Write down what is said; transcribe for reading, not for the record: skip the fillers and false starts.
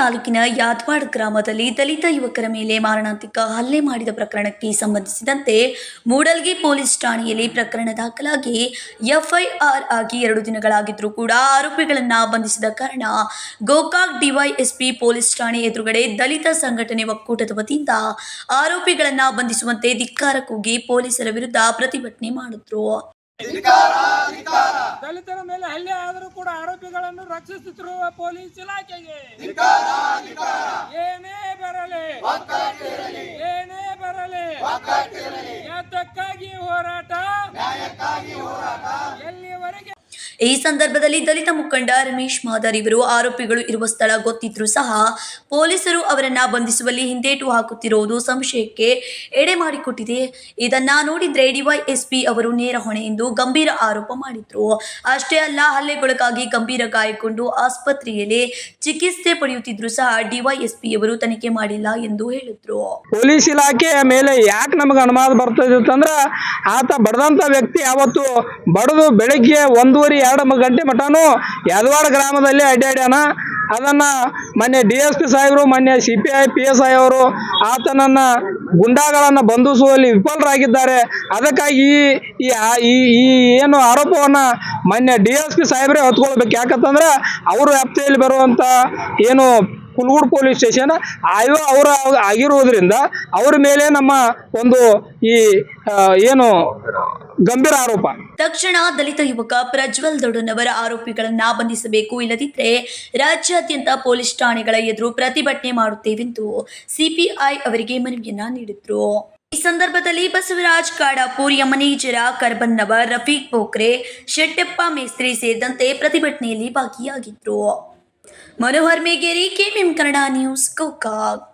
ತಾಲೂಕಿನ ಯಾದವಾಡ ಗ್ರಾಮದಲ್ಲಿ ದಲಿತ ಯುವಕರ ಮೇಲೆ ಮಾರಣಾಂತಿಕ ಹಲ್ಲೆ ಮಾಡಿದ ಪ್ರಕರಣಕ್ಕೆ ಸಂಬಂಧಿಸಿದಂತೆ ಮೂಡಲ್ಗಿ ಪೊಲೀಸ್ ಠಾಣೆಯಲ್ಲಿ ಪ್ರಕರಣ ದಾಖಲಾಗಿ ಎಫ್ಐಆರ್ ಆಗಿ 2 ದಿನಗಳಾಗಿದ್ರೂ ಕೂಡ ಆರೋಪಿಗಳನ್ನು ಬಂಧಿಸಿದ ಕಾರಣ ಗೋಕಾಕ್ ಡಿವೈಎಸ್ಪಿ ಪೊಲೀಸ್ ಠಾಣೆ ಎದುರುಗಡೆ ದಲಿತ ಸಂಘಟನೆ ಒಕ್ಕೂಟದ ವತಿಯಿಂದ ಆರೋಪಿಗಳನ್ನು ಬಂಧಿಸುವಂತೆ ಧಿಕ್ಕಾರ ಕೂಗಿ ಪೊಲೀಸರ ವಿರುದ್ಧ ಪ್ರತಿಭಟನೆ ಮಾಡಿದ್ರು. ದಲಿತರ ಮೇಲೆ ಹಲ್ಲೆ ಆದರೂ ಕೂಡ ಆರೋಪಿಗಳನ್ನು ರಕ್ಷಿಸುತ್ತಿರುವ ಪೊಲೀಸ್ ಇಲಾಖೆಗೆ ಏನೇ ಬರಲಿ ಯಾತಕ್ಕಾಗಿ ಹೋರಾಟ ಎಲ್ಲಿವರೆಗೆ. ಈ ಸಂದರ್ಭದಲ್ಲಿ ದಲಿತ ಮುಖಂಡ ರಮೇಶ್ ಮಾದರ್ ಇವರು ಆರೋಪಿಗಳು ಇರುವ ಸ್ಥಳ ಗೊತ್ತಿದ್ರೂ ಸಹ ಪೊಲೀಸರು ಅವರನ್ನ ಬಂಧಿಸುವಲ್ಲಿ ಹಿಂದೇಟು ಹಾಕುತ್ತಿರುವುದು ಸಂಶಯಕ್ಕೆ ಎಡೆ ಮಾಡಿಕೊಟ್ಟಿದೆ. ಇದನ್ನ ನೋಡಿದ್ರೆ ಡಿವೈಎಸ್ಪಿ ಅವರು ನೇರ ಹೊಣೆ ಎಂದು ಗಂಭೀರ ಆರೋಪ ಮಾಡಿದ್ರು. ಅಷ್ಟೇ ಅಲ್ಲ, ಹಲ್ಲೆಗೊಳಗಾಗಿ ಗಂಭೀರ ಗಾಯಗೊಂಡು ಆಸ್ಪತ್ರೆಯಲ್ಲಿ ಚಿಕಿತ್ಸೆ ಪಡೆಯುತ್ತಿದ್ರು ಸಹ ಡಿವೈಎಸ್ಪಿ ಅವರು ತನಿಖೆ ಮಾಡಿಲ್ಲ ಎಂದು ಹೇಳಿದ್ರು. ಪೊಲೀಸ್ ಇಲಾಖೆಯ ಮೇಲೆ ಯಾಕೆ ನಮಗೆ ಅನುಮಾನ ಬರ್ತದೆ ಅಂತಂದ್ರೆ, ಆತ ಬಡದಂತ ವ್ಯಕ್ತಿ ಯಾವತ್ತು ಬಡದು ಬೆಳಗ್ಗೆ 1:30-2 ಗಂಟೆ ಮಟನು ಯಾದವಾಡ ಗ್ರಾಮದಲ್ಲಿ ಅಡ್ಡಾಡ್ಯಾನ. ಅದನ್ನ ಮೊನ್ನೆ DSP ಸಾಹೇಬರು, ಮೊನ್ನೆ CPI PSI ಅವರು ಆತನನ್ನ ಗುಂಡಾಗಳನ್ನು ಬಂಧಿಸುವಲ್ಲಿ ವಿಫಲರಾಗಿದ್ದಾರೆ. ಅದಕ್ಕಾಗಿ ಈ ಏನು ಆರೋಪವನ್ನ ಮೊನ್ನೆ DSP ಸಾಹೇಬರೇ ಹೊತ್ಕೊಳ್ಬೇಕು. ಯಾಕಂತಂದ್ರೆ ಅವರು ವ್ಯಾಪ್ತಿಯಲ್ಲಿ ಬರುವಂತ ಏನು ಕುಲಗೋಡು ಪೊಲೀಸ್ ಸ್ಟೇಷನ್ ಅವರ ಆಗಿರುವುದರಿಂದ ಅವರ ಮೇಲೆ ನಮ್ಮ ಒಂದು ಈ ಏನು ಗಂಭೀರ ಆರೋಪ. ತಕ್ಷಣ ದಲಿತ ಯುವಕ ಪ್ರಜ್ವಲ್ ದೊಡ್ಡನವರ ಆರೋಪಿಗಳನ್ನ ಬಂಧಿಸಬೇಕು, ಇಲ್ಲದಿದ್ದರೆ ರಾಜ್ಯಾದ್ಯಂತ ಪೊಲೀಸ್ ಠಾಣೆಗಳ ಎದುರು ಪ್ರತಿಭಟನೆ ಮಾಡುತ್ತೇವೆಂದು CPI ಅವರಿಗೆ ಮನವಿಯನ್ನ ನೀಡಿದ್ರು. ಈ ಸಂದರ್ಭದಲ್ಲಿ ಬಸವರಾಜ್ ಕಾಡಾಪುರ್, ಯಮನೇಜರ ಕರ್ಬನ್ನವರ್, ರಫೀಕ್ ಪೋಖ್ರೆ, ಶೆಟ್ಟಪ್ಪ ಮೇಸ್ತ್ರಿ ಸೇರಿದಂತೆ ಪ್ರತಿಭಟನೆಯಲ್ಲಿ ಭಾಗಿಯಾಗಿದ್ರು. Manohar Megeri, KMM Kannada news, Gokak.